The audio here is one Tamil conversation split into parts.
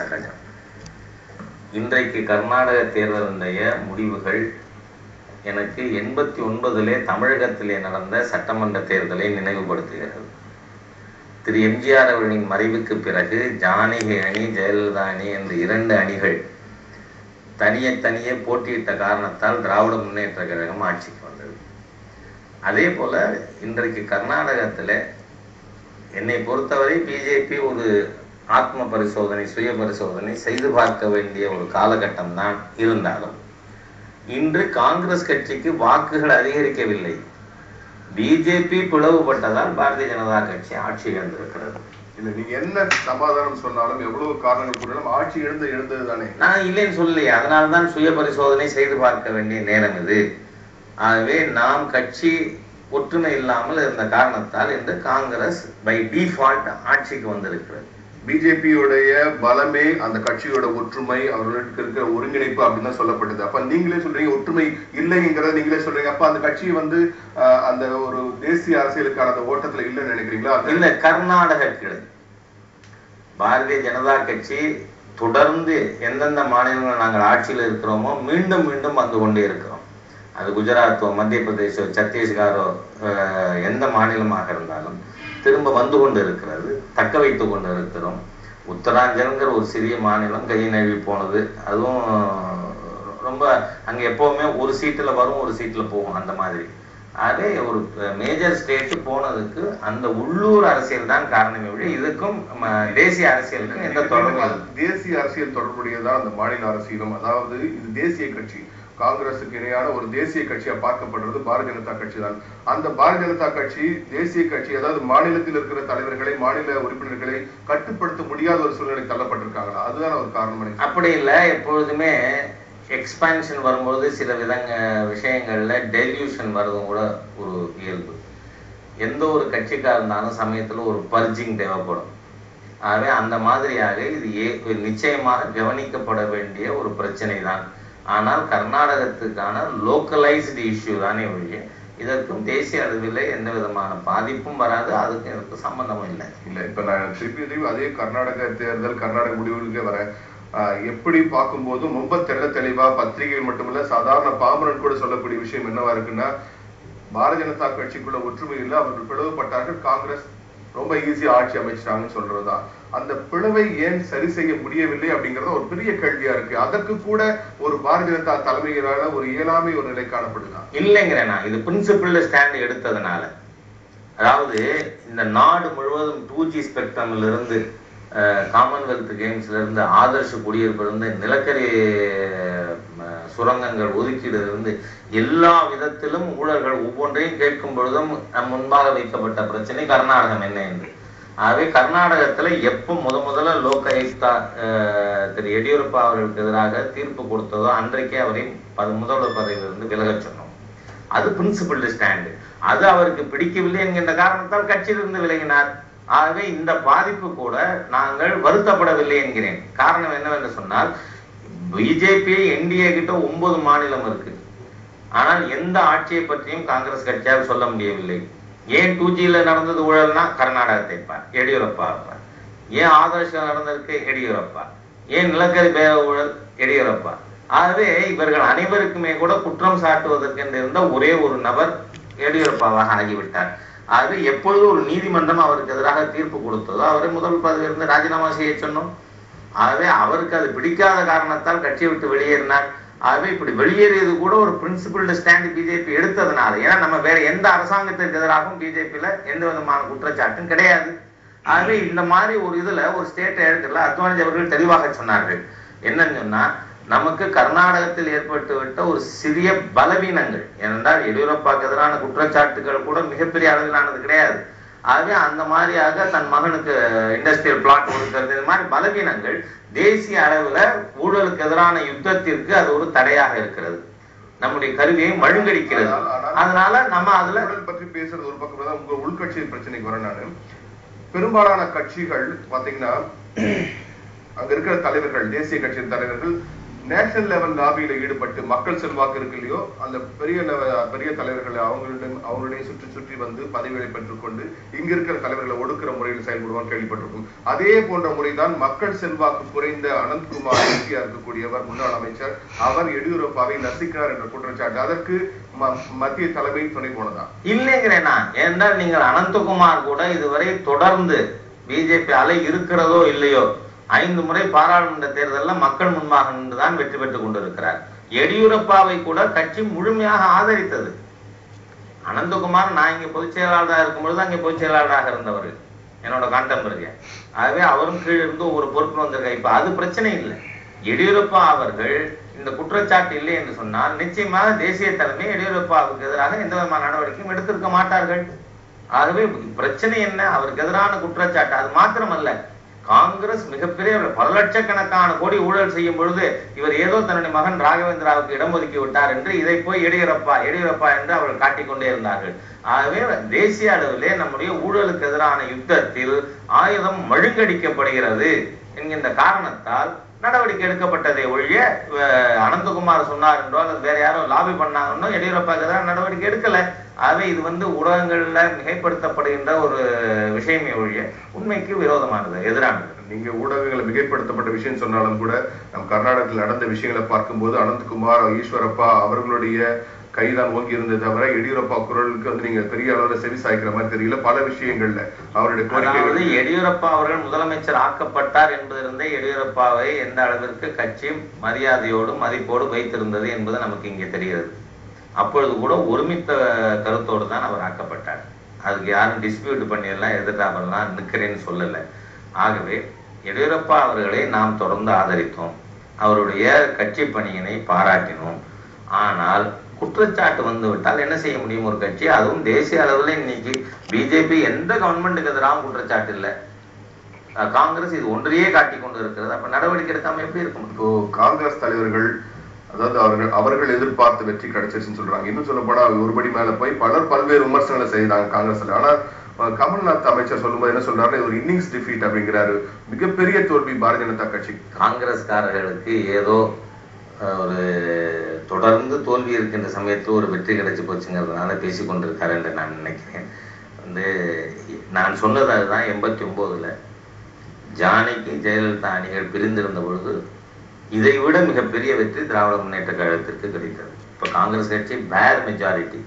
சகஜம். இன்றைக்கு கர்நாடக தேர்தலுடைய முடிவுகள் எனக்கு 89 தமிழகத்திலே நடந்த சட்டமன்ற தேர்தலை நினைவுபடுத்துகிறது. திரு எம்ஜிஆர் அவர்களின் மறைவுக்கு பிறகு ஜானகி அணி, ஜெயலலிதா அணி என்று 2 அணிகள் தனியே போட்டியிட்ட காரணத்தால் திராவிட முன்னேற்ற கழகம் ஆட்சிக்கு வந்தது. அதே போல இன்றைக்கு கர்நாடகத்தில் என்னை பொறுத்தவரை பிஜேபி ஒரு ஆத்ம பரிசோதனை, சுய பரிசோதனை செய்து பார்க்க வேண்டிய ஒரு காலகட்டம் தான். இருந்தாலும் இன்று காங்கிரஸ் கட்சிக்கு வாக்குகள் அதிகரிக்கவில்லை. பிஜேபி பிளவுபட்டதால் பாரதிய ஜனதா கட்சி ஆட்சி இழந்திருக்கிறது. இல்ல, நீங்க என்ன சமாதானம் சொன்னாலும் எவ்வளவு காரணங்கள் கூறினாலும் ஆட்சி எழுந்தது தானே. நான் இல்லைன்னு சொல்லலையே. அதனால்தான் சுய பரிசோதனை செய்து பார்க்க வேண்டிய நேரம் இது. ஆகவே நாம் கட்சி ஒற்றுமை இல்லாமல் இருந்த காரணத்தால் இன்று காங்கிரஸ் பை டிஃபால்ட் ஆட்சிக்கு வந்திருக்கிறது. பிஜேபியோடைய பலமே அந்த கட்சியோட ஒற்றுமை, அவர்களுக்கு இருக்கிற ஒருங்கிணைப்பு அப்படின்னு தான் சொல்லப்பட்டது. அப்ப நீங்களே சொல்றீங்க ஒற்றுமை இல்லைங்கிறத நீங்களே சொல்றீங்க. அப்ப அந்த கட்சி அந்த ஒரு தேசிய அரசியலுக்கான அந்த ஓட்டத்துல இல்லைன்னு நினைக்கிறீங்களா? இல்ல, கர்நாடக கிளை பாரதிய ஜனதா கட்சி தொடர்ந்து எந்தெந்த மாநிலங்கள் நாங்கள் ஆட்சியில் இருக்கிறோமோ மீண்டும் வந்து கொண்டே இருக்கிறோம். அது குஜராத்தோ, மத்திய பிரதேசோ, சத்தீஸ்கரோ, எந்த மாநிலமாக இருந்தாலும் திரும்ப வந்து கொண்டு இருக்கிறது, தக்க வைத்து கொண்டு இருக்கிறோம். உத்தராஞ்சல்ங்கிற ஒரு சிறிய மாநிலம் கை நழுவி போனது. அதுவும் ரொம்ப அங்கே எப்போவுமே ஒரு சீட்டில் வரும், ஒரு சீட்டில் போகும், அந்த மாதிரி. அதே ஒரு மேஜர் ஸ்டேட் போனதுக்கு அந்த உள்ளூர் அரசியல் தான் காரணமே விட இதுக்கும் தேசிய அரசியலுக்கும் எந்த தொடர்பு. தேசிய அரசியல் தொடர்புடையதான் அந்த மாநில அரசியலும். அதாவது இது தேசிய கட்சி, காங்கிரசுக்கு இணையான ஒரு தேசிய கட்சியா பார்க்கப்படுறது பாரதிய ஜனதா கட்சி தான். அந்த பாரதிய ஜனதா கட்சி தேசிய கட்சி, அதாவது மாநிலத்தில் இருக்கிற தலைவர்களை, மாநில உறுப்பினர்களை கட்டுப்படுத்த முடியாத ஒரு சூழ்நிலை தள்ளப்பட்டிருக்காங்களா? அதுதான் ஒரு காரணம். அப்படி இல்லை. எப்பொழுதுமே எக்ஸ்பான்ஷன் வரும்போது சில விஷயங்கள்ல டெல்யூஷன் வர்றதும் கூட ஒரு இயல்பு. எந்த ஒரு கட்சிக்காக இருந்தாலும் சமயத்துல ஒரு பர்ஜிங் தேவைப்படும். ஆகவே அந்த மாதிரியாக இது நிச்சயமாக கவனிக்கப்பட வேண்டிய ஒரு பிரச்சனை தான். ஆனால் கர்நாடகத்துக்கான லோக்கலைஸ்டு இஷ்யூ தானே ஒழிய இதற்கும் தேசிய அளவில் எந்த விதமான பாதிப்பும் வராது. அதுக்கு எனக்கு சம்பந்தமும் இல்லை. இப்ப நான் திருப்பி அதே கர்நாடக தேர்தல், கர்நாடக முடிவுகளுக்கே வரேன். எப்படி பார்க்கும்போது ரொம்ப தெளிவா பத்திரிகைகள் மட்டுமல்ல, சாதாரண பாமரன் கூட சொல்லக்கூடிய விஷயம் என்னவா இருக்குன்னா, பாரதிய ஜனதா கட்சிக்குள்ள ஒற்றுமை இல்லை, அவர்கள் பிளவுபட்டார்கள், காங்கிரஸ் ரொம்ப ஈஸியா ஆட்சி அமைச்சிட்டாங்கன்னு சொல்றதுதான். அந்த பிளவை ஏன் சரி செய்ய முடியவில்லை அப்படிங்கறது ஒரு பெரிய கேள்வியா இருக்கு. அதற்கு கூட ஒரு பாரதிய ஜனதா தலைமையிலான ஒரு இயலாமை ஒரு நிலை காணப்படுதா? இல்லைங்கிறேன். இது பிரின்சிபிள் ஸ்டாண்ட் எடுத்ததுனால, அதாவது இந்த நாடு முழுவதும் 2G ஸ்பெக்ட்ரம்ல இருந்து, காமன்வெல்த் கேம்ஸ்ல இருந்து, ஆதர்ஷ குடியிருப்பு இருந்து, நிலக்கரி சுரங்கங்கள் ஒதுக்கீடு இருந்து, எல்லா விதத்திலும் ஊழல்கள் ஒவ்வொன்றையும் கேட்கும் பொழுதும் முன்பாக வைக்கப்பட்ட பிரச்சனை கர்நாடகம் என்ன என்று. ஆகவே கர்நாடகத்துல எப்ப முதல்ல லோகாயுக்தா திரு எடியூரப்பா அவர்களுக்கு எதிராக தீர்ப்பு கொடுத்ததோ அன்றைக்கே அவரை முதல்வர் பதவியிலிருந்து விலகச் சொன்னோம். அது பிரின்சிபிள் ஸ்டாண்டு. அது அவருக்கு பிடிக்கவில்லை என்கின்ற காரணத்தால் கட்சியிலிருந்து விலகினார். ஆகவே இந்த பாதிப்பு கூட நாங்கள் வருத்தப்படவில்லை என்கிறேன். காரணம் என்னவென்று சொன்னால், பிஜேபி என்டிஏ கிட்ட 9 மாநிலம் இருக்கு. ஆனால் எந்த ஆட்சியை பற்றியும் காங்கிரஸ் கட்சியால் சொல்ல முடியவில்லை. ஏன் 2Gல நடந்தது ஊழல்னா கர்நாடகத்தை பார், எடியூரப்பா பார். ஏன் ஆதர்ஷம் நடந்திருக்கு, எடியூரப்பா. ஏன் நிலக்கரி ஊழல், எடியூரப்பா. ஆகவே இவர்கள் அனைவருக்குமே கூட குற்றம் சாட்டுவதற்கு இருந்த ஒரே ஒரு நபர் எடியூரப்பாவாக ஆகிவிட்டார். ஆகவே எப்பொழுது ஒரு நீதிமன்றம் அவருக்கு எதிராக தீர்ப்பு கொடுத்ததோ அவரை முதல் பதவியிலிருந்து ராஜினாமா செய்ய சொன்னோம். ஆகவே அவருக்கு அது பிடிக்காத காரணத்தால் கட்சியை விட்டு வெளியேறினார். ஆகவே இப்படி வெளியேறியது கூட ஒரு பிரின்சிபிள் ஸ்டாண்ட் பிஜேபி எடுத்ததுனால. ஏன்னா நம்ம வேற எந்த அரசாங்கத்திற்கு எதிராகவும் பிஜேபியில எந்த விதமான குற்றச்சாட்டும் கிடையாது. ஆகவே இந்த மாதிரி ஒரு இதுல ஒரு ஸ்டேட்டை எடுக்கல. அத்வானி அவர்கள் தெளிவாக சொன்னார்கள். என்னன்னு சொன்னா, நமக்கு கர்நாடகத்தில் ஏற்பட்டு விட்ட ஒரு சிறிய பலவீனங்கள், ஏனென்றால் எடியூரப்பாக்கு எதிரான குற்றச்சாட்டுகள் கூட மிகப்பெரிய அளவிலானது கிடையாது. ஆகவே அந்த மாதிரியாக தன் மகனுக்கு இண்டஸ்ட்ரியல் பிளாட் ஒதுக்கிறது, இந்த மாதிரி பலவீனங்கள் தேசிய அளவுல ஊழலுக்கு எதிரான யுத்தத்திற்கு அது ஒரு தடையாக இருக்கிறது, நம்முடைய கருவியை மழுங்கடிக்கிறது. அதனால நம்ம அதுல பற்றி பேசுறது ஒரு பக்கம் தான். உங்க உள்கட்சி பிரச்சனைக்கு வர நானு, பெரும்பாலான கட்சிகள் பாத்தீங்கன்னா அங்க இருக்கிற தலைவர்கள், தேசிய கட்சியின் தலைவர்கள் நேஷனல் லெவல் லாபியில ஈடுபட்டு மக்கள் செல்வாக்கு இருக்கு இல்லையோ அந்த பெரிய தலைவர்கள் அவங்களுடைய சுற்றி சுற்றி வந்து பதவிகளை பெற்றுக்கொண்டு இங்க இருக்கிற தலைவர்களை ஒடுக்கிற முறையில் செயல்படுவான்னு கேள்விப்பட்டிருக்கும். அதே போன்ற முறைதான் மக்கள் செல்வாக்கு குறைந்த அனந்த்குமார் எம்பியா இருக்கக்கூடியவர், முன்னாள் அமைச்சர், அவர் எடியூரப்பாவை நசிக்கிறார் என்ற குற்றச்சாட்டு அதற்கு மத்திய தலைமை துணை போனதா இல்லைங்கிறேனா? ஏனென்றால் நீங்கள் அனந்தகுமார் கூட இதுவரை தொடர்ந்து பிஜேபி அலை இருக்கிறதோ இல்லையோ 5 முறை பாராளுமன்ற தேர்தலில் மக்கள் முன்பாக நின்றுதான் வெற்றி பெற்றுக் கொண்டிருக்கிறார். எடியூரப்பாவை கூட கட்சி முழுமையாக ஆதரித்தது. அனந்தகுமார் நான் இங்க பொதுச் செயலாளராக இருக்கும்பொழுது அங்கே பொதுச் செயலாளராக இருந்தவர் என்னோட கான்டெம்பரரியா. ஆகவே அவரும் கீழே இருந்து ஒரு பொறுப்பு வந்திருக்காரு. இப்ப அது பிரச்சனை இல்லை. எடியூரப்பா அவர்கள் இந்த குற்றச்சாட்டு இல்லை என்று சொன்னால் நிச்சயமாக தேசிய தலைமை எடியூரப்பாவுக்கு எதிராக எந்த விதமான நடவடிக்கையும் எடுத்திருக்க மாட்டார்கள். ஆகவே பிரச்சனை என்ன? அவருக்கு எதிரான குற்றச்சாட்டு. அது மாத்திரமல்ல, காங்கிரஸ் மிகப்பெரிய பல லட்சக்கணக்கான கோடி ஊழல் செய்யும் பொழுது இவர் ஏதோ தன்னுடைய மகன் ராகவேந்திராவுக்கு இடம் ஒதுக்கி விட்டார் என்று இதை போய் எடியூரப்பா என்று அவர்கள் காட்டிக்கொண்டே இருந்தார்கள். ஆகவே தேசிய அளவிலே நம்முடைய ஊழலுக்கு எதிரான யுத்தத்தில் ஆயுதம் மழுங்கடிக்கப்படுகிறது என்கின்ற காரணத்தால் நடவடிக்கை எடுக்கப்பட்டதை ஒழிய அனந்தகுமார் சொன்னார் என்றோ அல்லது வேற யாரும் லாபி பண்ணாங்கன்னோ எடியூரப்பாக்கு எதிராக நடவடிக்கை எடுக்கல. ஆகவே இது ஊடகங்கள்ல மிகைப்படுத்தப்படுகின்ற ஒரு விஷயமே ஒழிய உண்மைக்கு விரோதமானது, எதிரானது. நீங்க ஊடகங்களை மிகைப்படுத்தப்பட்ட விஷயம் சொன்னாலும் கூட நம் கர்நாடகத்தில் நடந்த விஷயங்களை பார்க்கும்போது அனந்த்குமார், ஈஸ்வரப்பா அவர்களுடைய கைதான் ஓங்கி இருந்தது தவிர எடியூரப்பா குரலுக்கு நீங்க பெரிய அளவில் செவி சாய்க்கிற மாதிரி தெரியல. பல விஷயங்கள்ல அவருடைய கோரிக்கை. எடியூரப்பா அவர்கள் முதலமைச்சர் ஆக்கப்பட்டார் என்பதிலிருந்தே எடியூரப்பாவை எந்த அளவிற்கு கட்சி மரியாதையோடு மதிப்போடு வைத்திருந்தது என்பது நமக்கு இங்கே தெரிகிறது. அப்பொழுது கூட ஒருமித்த கருத்தோடு தான் அவர் ஆக்கப்பட்டார். அதுக்கு யாரும் டிஸ்பியூட் பண்ணியெல்லாம் எதிர்த்தாப்பெல்லாம் நிற்கிறேன்னு சொல்லல. ஆகவே எடியூரப்பா அவர்களை நாம் தொடர்ந்து ஆதரித்தோம், அவருடைய கட்சி பணியினை பாராட்டினோம். ஆனால் குற்றச்சாட்டு வந்து விட்டால் என்ன செய்ய முடியும் ஒரு கட்சி? அதுவும் தேசிய அளவில் இன்னைக்கு பிஜேபி எந்த கவர்மெண்ட்டுக்கு எதிராக குற்றச்சாட்டு இல்லை, காங்கிரஸ் இது ஒன்றையே காட்டி கொண்டு இருக்கிறது. அப்ப நடவடிக்கை எடுக்காம எப்படி இருக்கும்? இப்போ காங்கிரஸ் தலைவர்கள் அதாவது அவர்கள் எதிர்பார்த்த வெற்றி கிடைச்சிருச்சுன்னு சொல்றாங்க. இன்னும் சொல்ல போனா ஒருபடி மேல போய் பல்வேறு விமர்சனங்களை செய்தாங்க காங்கிரஸ்ல. ஆனா கமல்நாத் அமைச்சர் சொல்லும்போது என்ன சொல்றாரு? ஒரு இன்னிங்ஸ் டிஃபீட் அப்படிங்கிறாரு. மிகப்பெரிய தோல்வி பாரதிய ஜனதா கட்சி. காங்கிரஸ்காரர்களுக்கு ஏதோ ஒரு தொடர்ந்து தோல்வி இருக்கின்ற சமயத்தில் ஒரு வெற்றி கிடைச்சி போச்சுங்கிறதுனால பேசிக்கொண்டிருக்காரு என்று நான் நினைக்கிறேன். நான் சொன்னது அதுதான். 89 ஜானகி ஜெயலலிதா அணிகள் பிரிந்திருந்த பொழுது இதை விட மிகப்பெரிய வெற்றி திராவிட முன்னேற்ற கழகத்திற்கு கிடைத்தது. இப்ப காங்கிரஸ் கட்சி பேர் மெஜாரிட்டி,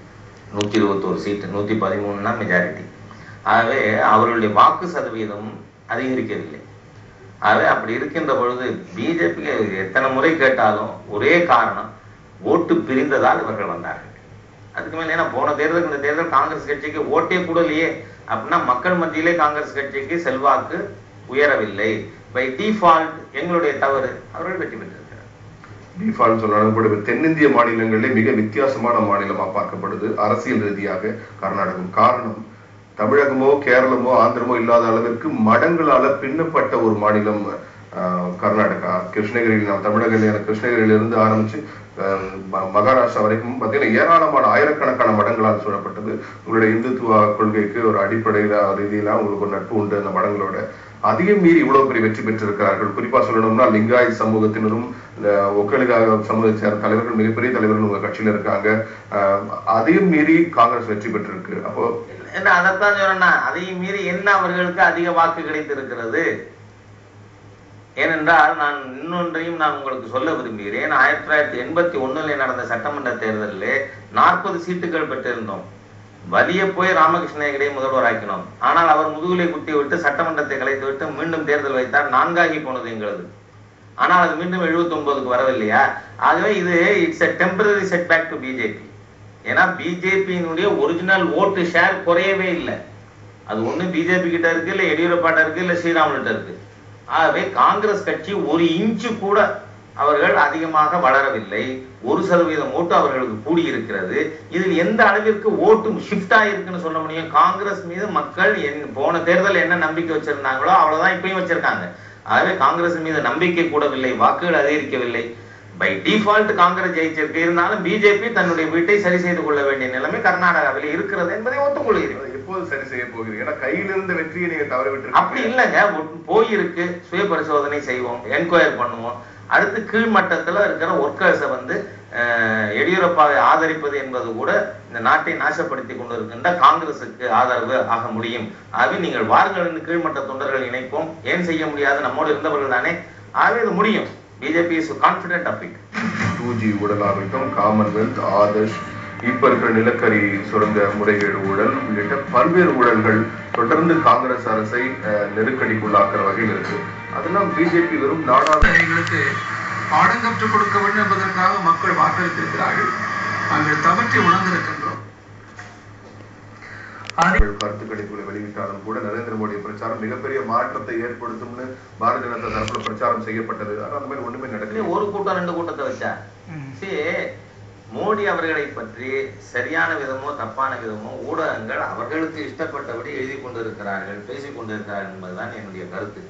121 சீட்டு, 113 மெஜாரிட்டி. ஆகவே அவர்களுடைய வாக்கு சதவீதம் அதிகரிக்கவில்லை. ஆகவே அப்படி இருக்கின்ற பொழுது பிஜேபிக்கு எத்தனை முறை கேட்டாலும் ஒரே காரணம், ஓட்டு பிரிந்ததால் இவர்கள் வந்தார்கள். அதுக்கு மேல ஏன்னா போன தேர்தல் இந்த தேர்தல் காங்கிரஸ் கட்சிக்கு ஓட்டே கூடலையே. அப்படின்னா மக்கள் மத்தியிலே காங்கிரஸ் கட்சிக்கு செல்வாக்கு உயரவில்லை. பை டிஃபால்ட் எங்களுடைய தவறு, அவர்கள் வெற்றி பெற்றிருக்கிறார். டிஃபால்ட் சொல்லணும். தென்னிந்திய மாநிலங்களிலே மிக வித்தியாசமான மாநிலமா பார்க்கப்படுது அரசியல் ரீதியாக கர்நாடகம். காரணம், தமிழகமோ கேரளமோ ஆந்திரமோ இல்லாத அளவிற்கு மடங்களால பின்னப்பட்ட ஒரு மாநிலம் கர்நாடகா. கிருஷ்ணகிரியில் நாம் கிருஷ்ணகிரியில இருந்து ஆரம்பிச்சு மகாராஷ்டிரா வரைக்கும் பார்த்தீங்கன்னா ஏராளமான ஆயிரக்கணக்கான மடங்களால் சூழப்பட்டது. உங்களுடைய இந்துத்துவ கொள்கைக்கு ஒரு அடிப்படையில ரீதியில உங்களுக்கு ஒரு நட்பு உண்டு. அந்த மடங்களோட அதிகம் மீறி இவ்வளவு பெரிய வெற்றி பெற்றிருக்கிறார்கள். குறிப்பா சொல்லணும்னா லிங்காயத் சமூகத்தினரும் இந்த ஒக்கலிகா சமூகத்தை சேர்ந்த தலைவர்கள், மிகப்பெரிய தலைவர்கள் உங்க கட்சியில இருக்காங்க. அதையும் மீறி காங்கிரஸ் வெற்றி பெற்றிருக்கு. அப்போ என்ன அதைத்தான் சொன்னா, அதையும் மீறி என்ன அவர்களுக்கு அதிக வாக்கு கிடைத்திருக்கிறது? ஏனென்றால் நான் இன்னொன்றையும் நான் உங்களுக்கு சொல்ல விரும்புகிறேன். 1981 நடந்த சட்டமன்ற தேர்தலில் 40 சீட்டுகள் பெற்றிருந்தோம். வலிய போய் ராமகிருஷ்ண ஹெகடே முதல்வராக்கினோம். ஆனால் அவர் முதுகுலை குத்தி விட்டு சட்டமன்றத்தை கலைத்து விட்டு மீண்டும் தேர்தல் வைத்தார். 4ஆகி போனது எங்களது. ஆனால் அது மீண்டும் 79க்கு வரவில்லையா? ஆகவே இது it's a temporary setback to BJP. ஏன்னா பிஜேபியினுடைய ஒரிஜினல் ஓட்டு ஷேர் குறையவே இல்லை. அது ஒண்ணு பிஜேபி கிட்ட இருக்கு, இல்ல எடியூரப்பாட்ட இருக்கு, இல்ல ஸ்ரீராமுல்கிட்ட இருக்கு. ஆகவே காங்கிரஸ் கட்சி ஒரு இன்ச்சு கூட அவர்கள் அதிகமாக வளரவில்லை. 1% ஓட்டு அவர்களுக்கு கூடியிருக்கிறது. இதில் எந்த அளவிற்கு ஓட்டு ஷிஃப்ட் ஆயிருக்குன்னு சொல்ல முடியும்? காங்கிரஸ் மீது மக்கள் போன தேர்தல் என்ன நம்பிக்கை வச்சிருந்தாங்களோ அவ்வளவுதான் இப்பயும் வச்சிருக்காங்க. ஆகவே காங்கிரஸ் மீது நம்பிக்கை கூடவில்லை, வாக்குகள் அதிகரிக்கவில்லை. பை டிஃபால்ட் காங்கிரஸ் ஜெயிச்சிருக்கு. இருந்தாலும் பிஜேபி தன்னுடைய வீட்டை சரி செய்து கொள்ள வேண்டிய நிலைமை கர்நாடகாவில் இருக்கிறது என்பதை ஒத்துக்கொள்கிறேன். எப்போது சரி செய்ய போகிறீங்க? ஏன்னா கையிலிருந்த வெற்றியை நீங்க தவற விட்டு அப்படி இல்லைங்க, போயிருக்கு. சுய பரிசோதனை செய்வோம், என்கொயர் பண்ணுவோம். அடுத்து கீழ்மட்டத்துல இருக்கிற ஒர்க்கர்ஸை வந்து எடியூரப்பாவை ஆதரிப்பது என்பது கூட இந்த நாட்டை நாசப்படுத்தி கொண்டிருக்கின்ற காங்கிரசுக்கு ஆதரவு ஆக முடியும். ஆகவே நீங்கள் வாருங்கள் என்று கீழ்மட்ட தொண்டர்கள் இணைப்போம். ஏன் செய்ய முடியாது? நம்மோடு இருந்தவர்கள் தானே. ஆகவே இது முடியும். BJP is confident of it. 2G ஊழலாகட்டும், காமன்வெல்த், ஆதர்ஷ், இப்ப இருக்கிற நிலக்கரி சுரங்க முறைகேடு ஊழல் உள்ளிட்ட பல்வேறு ஊழல்கள் தொடர்ந்து காங்கிரஸ் அரசை நெருக்கடிக்குள்ளாக்குற வகையில் இருக்கு. அதெல்லாம் பிஜேபி வெறும் நாடாளுமன்றங்களுக்கு பாடம் கற்றுக் கொடுக்க வேண்டும் என்பதற்காக மக்கள் வாக்களித்திருக்கிறார்கள். நாங்கள் தவற்றி உணர்ந்திருக்கின்றோம். கருத்து கணிப்புகளை வெளியிட்டாலும் கூட நரேந்திர மோடி பிரச்சாரம் மிகப்பெரிய மாற்றத்தை ஏற்படுத்தும்னு பாரதிய ஜனதா தரப்புல பிரச்சாரம் செய்யப்பட்டது. ஆனா அந்த மாதிரி ஒண்ணுமே நடக்கல. ஒரு கூட்டம் 2 கூட்டத்தை வச்சா மோடி அவர்களை பற்றி சரியான விதமோ தப்பான விதமோ ஊடகங்கள் அவர்களுக்கு இஷ்டப்பட்டபடி எழுதி கொண்டிருக்கிறார்கள், பேசிக் கொண்டிருக்கிறார்கள் என்பதுதான் என்னுடைய கருத்து.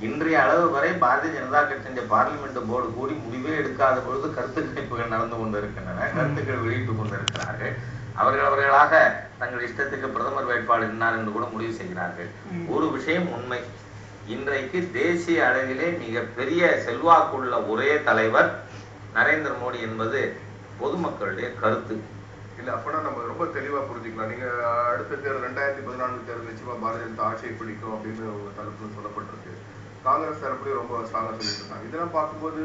இன்றைய அளவு வரை பாரதிய ஜனதா கட்சியின் பார்லிமெண்ட் போர்டு கூடி முடிவே எடுக்காத பொழுது கருத்து கணிப்புகள் நடந்து கொண்டிருக்கின்றன, கருத்துக்கள் வெளியிட்டுக் கொண்டிருக்கிறார்கள். அவர்களாக தங்கள் இஷ்டத்துக்கு பிரதமர் வேட்பாளர் என்னார் என்று கூட முடிவு செய்கிறார்கள். ஒரு விஷயம் உண்மை, இன்றைக்கு தேசிய அளவிலே மிக பெரிய செல்வாக்குள்ள ஒரே தலைவர் நரேந்திர மோடி என்பது பொதுமக்களுடைய கருத்து இல்ல. அப்பனா நம்ம ரொம்ப தெளிவா புரிஞ்சுக்கலாம். நீங்க அடுத்த தேர்தல் 2014 தேர்தல் நிச்சயமா பாரதிய ஜனதா ஆட்சியை பிடிக்கும் அப்படின்னு உங்க தரப்புல சொல்லப்பட்டிருக்கு. காங்கிரஸ் தரப்புலயும் ரொம்ப ஸ்ட்ராங்கா சொல்லிட்டு இருக்காங்க. இதெல்லாம் பார்க்கும்போது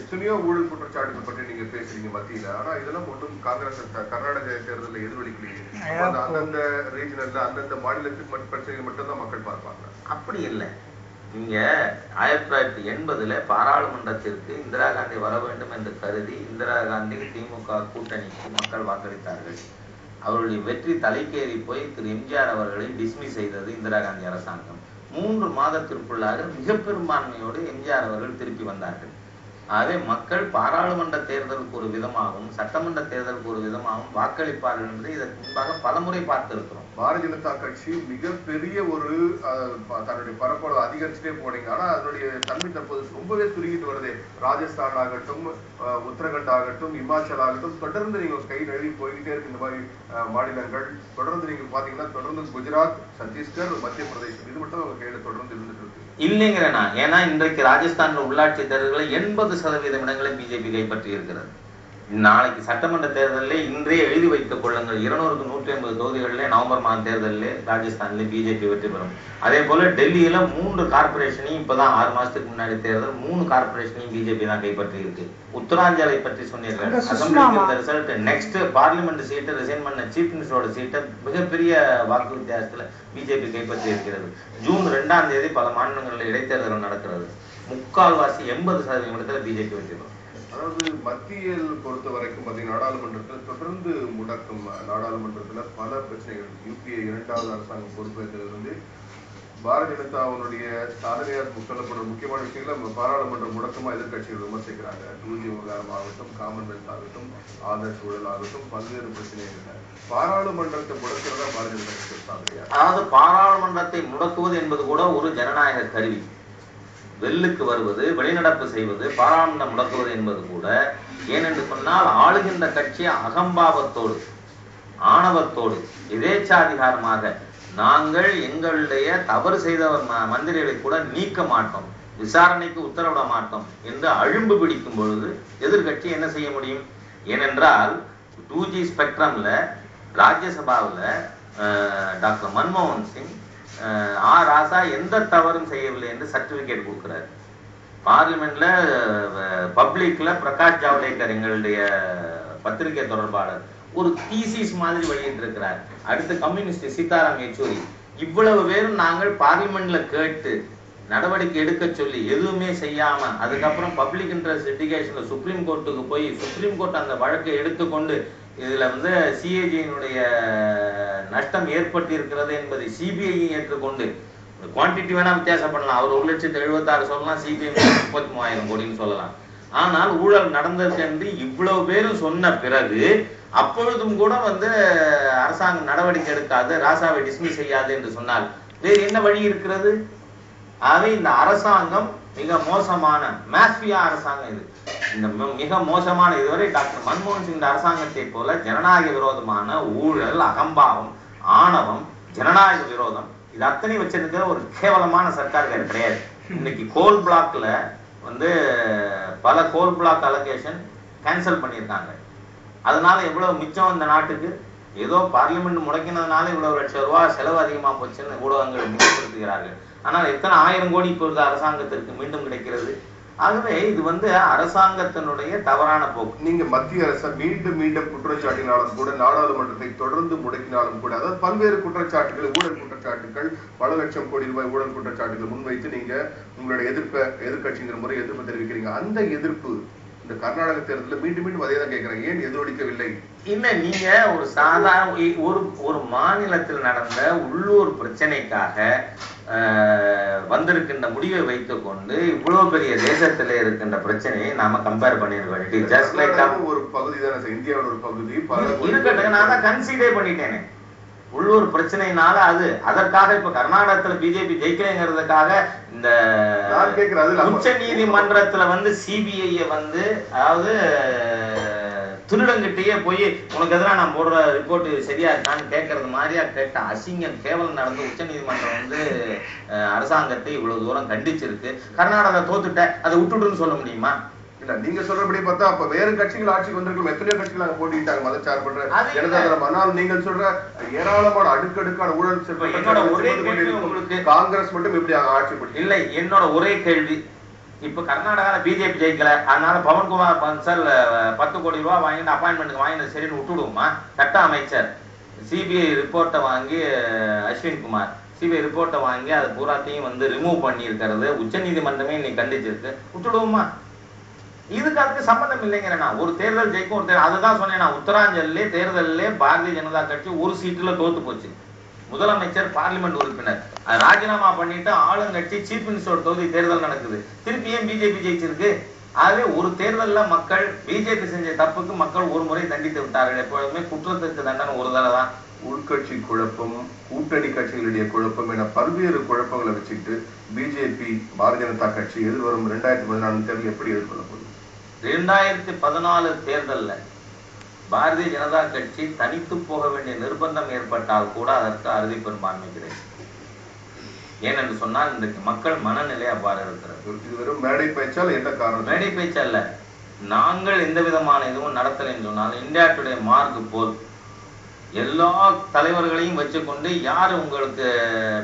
எத்தனையோ ஊழல் குற்றச்சாட்டுகள் பற்றி நீங்க பேசுறீங்க மத்தியில. ஆனா இதெல்லாம் ஒன்றும் காங்கிரஸ் கர்நாடக தேர்தலில் எதிரொலிக்கலையே. அந்தந்த ரீஜனல்ல அந்தந்த மாநிலத்துக்கு பிரச்சனைகள் மட்டும்தான் மக்கள் பார்ப்பாங்க. அப்படி இல்லை. நீங்க 1980 பாராளுமன்றத்திற்கு இந்திரா காந்தி வர வேண்டும் என்று கருதி இந்திரா காந்தி திமுக கூட்டணிக்கு மக்கள் வாக்களித்தார்கள். அவருடைய வெற்றி தலைக்கேறி போய் திரு எம்ஜிஆர் அவர்களை டிஸ்மிஸ் செய்தது இந்திரா காந்தி அரசாங்கம். 3 மாதத்திற்குள்ளாக மிக பெரும்பான்மையோடு எம்ஜிஆர் அவர்கள் திருப்பி வந்தார்கள். ஆகவே மக்கள் பாராளுமன்ற தேர்தலுக்கு ஒரு விதமாகவும் சட்டமன்ற தேர்தலுக்கு ஒரு விதமாகவும் வாக்களிப்பார்கள் என்பதை இதற்கு முன்பாக பலமுறை பார்த்திருக்கிறோம். பாரதிய ஜனதா கட்சி மிகப்பெரிய ஒரு தன்னுடைய பரப்பளவு அதிகரிச்சுட்டே போனீங்க. ஆனா அதனுடைய தன்மை தற்போது ரொம்பவே சுருங்கிட்டு வருது. ராஜஸ்தான் ஆகட்டும், உத்தரகண்ட் ஆகட்டும், இமாச்சல் ஆகட்டும், தொடர்ந்து நீங்க கை நழுவி போய்கிட்டே இருக்கு. இந்த மாதிரி மாநிலங்கள் தொடர்ந்து நீங்க பாத்தீங்கன்னா தொடர்ந்து குஜராத், சத்தீஸ்கர், மத்திய பிரதேசம் இது மட்டும் அவங்க கையில தொடர்ந்து இருந்துட்டு இருக்கு. இல்லைங்கிறேனா, ஏன்னா இன்றைக்கு ராஜஸ்தான்ல உள்ளாட்சி தேர்தல்களை 80% இடங்களை பிஜேபி கைப்பற்றி இருக்கிறது. நாளைக்கு சட்டமன்ற தேர்தலில் இன்றைய எழுதி வைத்துக் கொள்ளுங்கள், 200க்கு 180 தொகுதிகளிலே நவம்பர் மாதம் தேர்தலில் ராஜஸ்தான்ல பிஜேபி வெற்றி பெறும். அதே போல டெல்லியில 3 கார்பரேஷனையும் இப்பதான் 6 மாசத்துக்கு முன்னாடி தேர்தல் 3 கார்பரேஷனையும் பிஜேபி தான் கைப்பற்றி இருக்கு. உத்தராஞ்சலை பற்றி சொன்னீர்கள். அசம்பிளிக்கு ரிசல்ட் நெக்ஸ்ட் பார்லிமெண்ட் சீட்டு ரிசைன் பண்ண சீஃப் மினிஸ்டரோட சீட்டை மிகப்பெரிய வாக்கு வித்தியாசத்துல பிஜேபி கைப்பற்றி இருக்கிறது. ஜூன் 2ஆம் தேதி பல மாநிலங்களில் இடைத்தேர்தல் நடக்கிறது. 80% இடத்துல பிஜேபி வெற்றி பெறும். அதாவது மத்தியில் பொறுத்த வரைக்கும் பாத்தீங்கன்னா நாடாளுமன்றத்துல தொடர்ந்து முடக்கம், நாடாளுமன்றத்துல பல பிரச்சனைகள். யூபிஏ 2வது அரசாங்கம் பொறுப்பேற்றிலிருந்து பாரதிய ஜனதாவுடைய சாதனையாக சொல்லப்படுற முக்கியமான விஷயங்களை பாராளுமன்ற முடக்கமா எதிர்கட்சிகள் விமர்சிக்கிறாங்க. 2G விவகாரம் ஆகட்டும், காமன்வெல்த் ஆகட்டும், ஆதர்ஷ் ஊழல் ஆகட்டும், பல்வேறு பிரச்சனைகள். பாராளுமன்றத்தை முடக்கிறதா பாரதிய ஜனதா கட்சி சாதனையா? அதாவது பாராளுமன்றத்தை முடக்குவது என்பது கூட ஒரு ஜனநாயக கருவி. வெல்லுக்கு வருவது, வெளிநடப்பு செய்வது, பாராளுமன்றம் முடக்குவது என்பது கூட ஏனென்று சொன்னால் ஆளுகின்ற கட்சி அகம்பாவத்தோடு ஆணவத்தோடு எதேச்சாதிகாரமாக நாங்கள் எங்களுடைய தவறு செய்தவர் மந்திரிகளை கூட நீக்க மாட்டோம், விசாரணைக்கு உத்தரவிட மாட்டோம் என்று அழும்பு பிடிக்கும் பொழுது எதிர்கட்சி என்ன செய்ய முடியும்? ஏனென்றால் 2G ஸ்பெக்ட்ரம்ல ராஜ்யசபாவில் டாக்டர் மன்மோகன் சிங் ராசா எந்த தவறும் செய்யவில்லை என்று சர்டிபிகேட் கொடுக்கிறார். பார்லிமெண்ட்ல பப்ளிக்ல பிரகாஷ் ஜவடேகர் எங்களுடைய பத்திரிகை தொடர்பாளர் ஒரு தீசிஸ் மாதிரி வெளியிட்டு இருக்கிறார். அடுத்து கம்யூனிஸ்ட் சீதாராம் யெச்சூரி. இவ்வளவு பேரும் நாங்கள் பார்லிமெண்ட்ல கேட்டு நடவடிக்கை எடுக்க சொல்லி எதுவுமே செய்யாம அதுக்கப்புறம் பப்ளிக் இன்ட்ரெஸ்ட் லிட்டிகேஷன்ல சுப்ரீம் கோர்ட்டுக்கு போய் சுப்ரீம் கோர்ட் அந்த வழக்கை எடுத்துக்கொண்டு இதுல சிஏஜியினுடைய நஷ்டம் ஏற்பட்டு இருக்கிறது என்பதை சிபிஐ ஏற்றுக்கொண்டு குவான்டிட்டி வேணா வித்தியாசம் பண்ணலாம். அவர் 1,76,000 சொல்லலாம், சிபிஐ 33,000 கோடின்னு சொல்லலாம். ஆனால் ஊழல் நடந்தது என்று இவ்வளவு பேரும் சொன்ன பிறகு அப்பொழுதும் கூட அரசாங்கம் நடவடிக்கை எடுக்காது, ராசாவை டிஸ்மிஸ் செய்யாது என்று சொன்னால் வேறு என்ன வழி இருக்கிறது? ஆகவே இந்த அரசாங்கம் மிக மோசமான மாஃபியா அரசாங்கம். இது இந்த மிக மோசமான இதுவரை டாக்டர் மன்மோகன் சிங் அரசாங்கத்தை போல ஜனநாயக விரோதமான ஊழல், அகம்பாவம், ஆணவம், ஜனநாயக விரோதம் இது அத்தனை வச்சிருக்கிற ஒரு கேவலமான சர்க்கார் கிடையாது. இன்னைக்கு கோல் பிளாக்ல வந்து பல கோல் பிளாக் அலோகேஷன் கேன்சல் பண்ணியிருக்காங்க. அதனால எவ்வளவு மிச்சம் இந்த நாட்டுக்கு? ஏதோ பார்லிமெண்ட் முடக்கினதுனால இவ்வளவு லட்சம் ரூபாய் செலவு அதிகமா போச்சுன்னு ஊடகங்கள் மிகப்படுத்துகிறார்கள். ஆனால் எத்தனை 1000 கோடி இப்பொழுது அரசாங்கத்திற்கு மீண்டும் கிடைக்கிறது. ஆகவே இது வந்து அரசாங்கத்தினுடைய தவறான போக்கு. நீங்க மத்திய அரசை மீண்டும் மீண்டும் குற்றச்சாட்டினாலும் கூட, நாடாளுமன்றத்தை தொடர்ந்து முடக்கினாலும் கூட, அதாவது பல்வேறு குற்றச்சாட்டுகள், ஊழல் குற்றச்சாட்டுகள், பல லட்சம் கோடி ரூபாய் ஊழல் குற்றச்சாட்டுகள் முன்வைத்து நீங்க உங்களுடைய எதிர்கட்சிங்கிற முறை எதிர்ப்பு தெரிவிக்கிறீங்க. அந்த எதிர்ப்பு இந்த கர்நாடக தேர்தலில் மீண்டும் மீண்டும் அதே தான் கேட்கிறேன், ஏன் எதிரொலிக்கவில்லை? இல்ல, நீங்க ஒரு சாதாரண ஒரு மாநிலத்தில் நடந்த உள்ளூர் பிரச்சனைக்காக வந்திருக்கின்ற முடிவை வைத்துக் கொண்டு இவ்வளவு பெரிய தேசத்துல இருக்கின்ற பிரச்சனையை நாம கம்பேர் பண்ணிருக்கோம். ஒரு பகுதி தானே இந்தியாவோட ஒரு பகுதி இருக்கட்டும். நான் தான் கன்சிடே பண்ணிட்டேனே உள்ளூர் பிரச்சனைனால. அதற்காக இப்ப கர்நாடகத்துல பிஜேபி ஜெயிக்கலைங்கிறதுக்காக இந்த உச்ச நீதிமன்றத்துல வந்து சிபிஐ வந்து அதாவது திருடங்கிட்டே போய் உனக்கு எதிராக நான் போடுற ரிப்போர்ட் சரியா இருக்கான்னு கேட்கறது மாதிரியா கேட்ட அசிங்கம் கேவலம் நடந்து உச்ச நீதிமன்றம் வந்து அரசாங்கத்தை இவ்வளவு தூரம் கண்டிச்சிருக்கு. கர்நாடகா தோத்துட்ட அதை விட்டுடுன்னு சொல்ல முடியுமா? இல்ல, நீங்க சொல்றபடி பார்த்தா அப்ப வேறு கட்சிகள் ஆட்சிக்கு வந்திருக்கும். எத்தனையோ கட்சிகள் அங்க போட்டிட்டாங்க மதச்சார்பற்ற ஜனதாதளம். ஆனால் நீங்கள் சொல்ற ஏராளமான அடுக்கடுக்கான ஊழல் காங்கிரஸ் மட்டும் எப்படி ஆட்சி பிடிக்கும்? இல்லை, என்னோட ஒரே கேள்வி, இப்ப கர்நாடகால பிஜேபி ஜெயிக்கல, அதனால பவன்குமார் பன்சல் 10 கோடி ரூபாய் வாங்கிட்டு அப்பாயின்மெண்ட் வாங்கினது சரின்னு விட்டுடுவோமா? சட்ட அமைச்சர் சிபிஐ ரிப்போர்ட்டை வாங்கி, அஸ்வின் குமார் சிபிஐ ரிப்போர்ட்டை வாங்கி அதை பூராத்தையும் வந்து ரிமூவ் பண்ணி இருக்கிறது உச்ச நீதிமன்றமே இன்னைக்கு கண்டிச்சிருக்கு. விட்டுடுவோமா? இதுக்கு அதுக்கு சம்பந்தம் இல்லைங்கிறேன். ஒரு தேர்தல் ஜெயிக்கும், ஒரு தேர்தல். அதுதான் சொன்னேன் நான். உத்தராஞ்சல்லே தேர்தலே பாரதிய ஜனதா கட்சி ஒரு சீட்டுல தோத்து போச்சு. முதலமைச்சர் பார்லிமெண்ட் உறுப்பினர் ராஜினாமா பண்ணிட்டு ஆளுங்கட்சி சீஃப் மினிஸ்டர் தொகுதி தேர்தல் நடக்குது. திருப்பி ஏன் பிஜேபி ஜெயிச்சிருக்கு? ஆகவே ஒரு தேர்தல்ல மக்கள் பிஜேபி செஞ்ச தப்புக்கு மக்கள் ஒரு முறை தண்டித்து விட்டார்கள். எப்பொழுதுமே குற்றத்திற்கு தண்டனை ஒரு தடவை தான். உள்கட்சி குழப்பம், கூட்டணி கட்சிகளுடைய குழப்பம் என பல்வேறு குழப்பங்களை வச்சுக்கிட்டு பிஜேபி பாரதிய ஜனதா கட்சி எதிர்வரும் 2014 தேர்தல் எப்படி எதிர்கொள்ள போகுது? 2014 தேர்தல்ல பாரதிய ஜனதா கட்சி தனித்து போக வேண்டிய நிர்பந்தம் ஏற்பட்டால் கூட அதற்கு அறுதி பெரும்பான்மை கிடையாது. ஏனென்று சொன்னால் இன்றைக்கு மக்கள் மனநிலை அவ்வாறு இருக்கிறது. இது வெறும் மேடை பேச்சால் என்ன காரணம்? மேடை பேச்சல்ல. நாங்கள் எந்த விதமான இதுவும் நடத்தலைன்னு சொன்னால் இந்தியா டுடே மார்க் போல் எல்லா தலைவர்களையும் வச்சுக்கொண்டு யார் உங்களுக்கு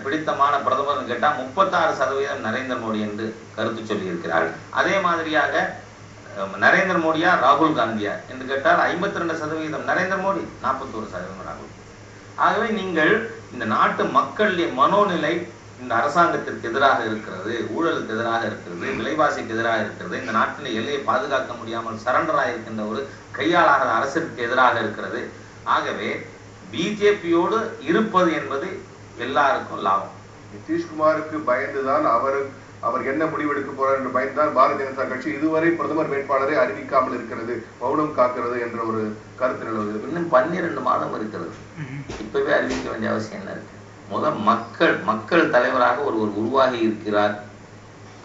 பிடித்தமான பிரதமர் கேட்டா 36% நரேந்திர மோடி என்று கருத்து சொல்லி இருக்கிறார்கள். அதே மாதிரியாக நரேந்திர மோடியா ராகுல் காந்தியா என்று கேட்டால் 52% நரேந்திர மோடி, 41% ராகுல். ஆகவே நீங்கள் இந்த நாட்டு மக்களுடைய மனோநிலை இந்த அரசாங்கத்திற்கு எதிராக இருக்கிறது, ஊழலுக்கு எதிராக இருக்கிறது, விலைவாசிக்கு எதிராக இருக்கிறது, இந்த நாட்டின் எல்லையை பாதுகாக்க முடியாமல் சரண்டராக இருக்கின்ற ஒரு கையாளாத அரசிற்கு எதிராக இருக்கிறது. ஆகவே பிஜேபியோடு இருப்பது என்பது எல்லாருக்கும் லாபம். நிதிஷ்குமாருக்கு பயந்துதான் அவர் என்ன முடிவெடுக்க போறார் என்று பயந்துதான் பாரதிய ஜனதா கட்சி இதுவரை பிரதமர் வேட்பாளரை அறிவிக்காமல் இருக்கிறது, மௌனம் காக்கிறது என்ற ஒரு கருத்து நிலவுகிறது. இன்னும் 12 மாதம் இருக்கிறது. இப்பவே அறிவிக்க வேண்டிய அவசியம் என்ன இருக்கு? முதல் மக்கள் தலைவராக ஒருவர் உருவாகி இருக்கிறார்.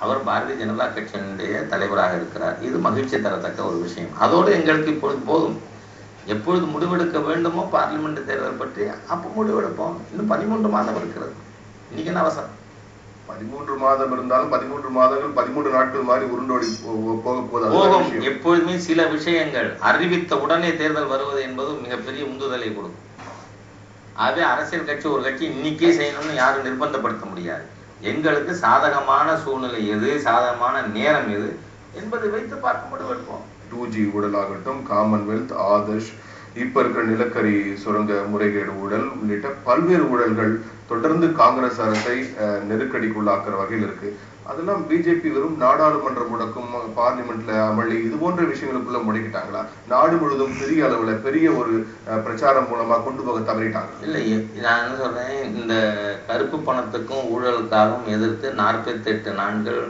அவர் பாரதிய ஜனதா கட்சியினுடைய தலைவராக இருக்கிறார். இது மகிழ்ச்சி தரத்தக்க ஒரு விஷயம். அதோடு எங்களுக்கு இப்பொழுது போதும். எப்பொழுது முடிவெடுக்க வேண்டுமோ பார்லிமெண்ட் தேர்தல் பற்றி அப்போ முடிவெடுப்போம். இன்னும் 13 மாதம் இருக்கிறது. இன்னைக்கு என்ன அவசரம்? 13 மாதம் இருந்தாலும் 13 மாதங்கள் 13 நாட்கள் மாதிரி உருண்டோடி போக போகும். எப்பொழுதுமே சில விஷயங்கள் அறிவித்த உடனே தேர்தல் வருவது என்பது மிகப்பெரிய உந்துதலை கொடுக்கும். ஆகவே அரசியல் கட்சி ஒரு கட்சி இன்னைக்கே செய்யணும்னு யாரும் நிர்பந்தப்படுத்த முடியாது. எங்களுக்கு சாதகமான சூழ்நிலை எது, சாதகமான நேரம் எது என்பதை வைத்து பார்க்க முடிவெடுப்போம். 2G ஊழலாகட்டும், காமன்வெல்த், ஆதர்ஷ், இப்ப இருக்கிற நிலக்கரி சுரங்க முறைகேடு ஊழல் உள்ளிட்ட பல்வேறு ஊழல்கள் தொடர்ந்து காங்கிரஸ் அரசை நெருக்கடிக்குள்ளாக்குற வகையில் இருக்கு. அதெல்லாம் பிஜேபி வெறும் நாடாளுமன்ற முடக்கும், பார்லிமெண்ட்ல அமளி, இது போன்ற விஷயங்களுக்குள்ள முடக்கிட்டாங்களா? நாடு முழுவதும் பெரிய அளவுல பெரிய ஒரு பிரச்சாரம் மூலமா கொண்டு போக தவறிட்டாங்க. இல்லை, நான் என்ன சொல்றேன், இந்த கருப்பு பணத்துக்கும் ஊழலுக்காகவும் எதிர்த்து 48 நாட்கள்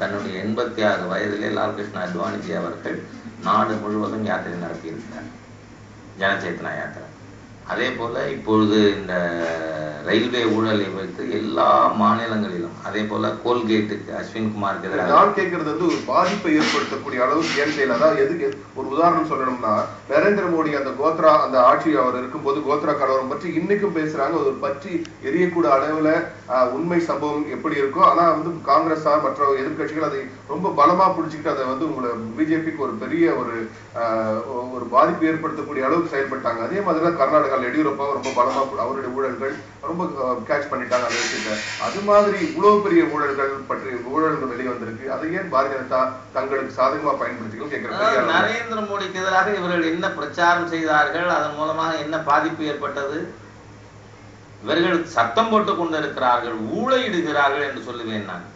தன்னுடைய 86 வயதிலே லால்கிருஷ்ண அத்வானிஜி அவர்கள் நாடு முழுவதும் யாத்திரை நடத்தியிருக்கிறார், ஜனச்சேத்தனா யாத்திரை. அதே போல இப்பொழுது இந்த ரயில்வே ஊழலை வைத்து எல்லா மாநிலங்களிலும், அதே போல கோல்கேட்டுக்கு அஸ்வின்குமாருக்கு எதிராக நான் கேட்கறது வந்து ஒரு பாதிப்பை ஏற்படுத்தக்கூடிய அளவுக்கு ஏன் செய்யல. அதாவது எதுக்கு ஒரு உதாரணம் சொல்லணும்னா, நரேந்திர மோடி அந்த கோத்ரா அந்த ஆட்சி அவர் இருக்கும்போது கோத்ரா கலவரம் பற்றி இன்னைக்கும் பேசுறாங்க. ஒரு பற்றி எரியக்கூடிய அளவுல உண்மை சம்பவம் எப்படி இருக்கோ, ஆனா வந்து காங்கிரஸா மற்ற எதிர்கட்சிகள் அதை ரொம்ப பலமா பிடிச்சிக்கிட்டு அதை வந்து உங்களை பிஜேபிக்கு ஒரு பெரிய ஒரு பாதிப்பு ஏற்படுத்தக்கூடிய அளவுக்கு செயல்பட்டாங்க. அதே மாதிரிதான் கர்நாடகாவில் எடியூரப்பா ரொம்ப பலமா அவருடைய ஊழல்கள் ரொம்ப கேட்ச் பண்ணிட்டாங்க அந்த விஷயத்த. அது மாதிரி இவ்வளவு பெரிய ஊழல்கள் பற்றி ஊழல்கள் வெளிவந்திருக்கு. அதை ஏன் பாரதிய ஜனதா தங்களுக்கு சாதகமா பயன்படுத்திக்கணும் கேட்கிறேன். நரேந்திர மோடிக்கு எதிராக இவர்கள் என்ன பிரச்சாரம் செய்தார்கள், அதன் மூலமாக என்ன பாதிப்பு ஏற்பட்டது? இவர்கள் சத்தம் போட்டுக் கொண்டிருக்கிறார்கள், ஊழையிடுகிறார்கள் என்று சொல்லுவேன் நான்.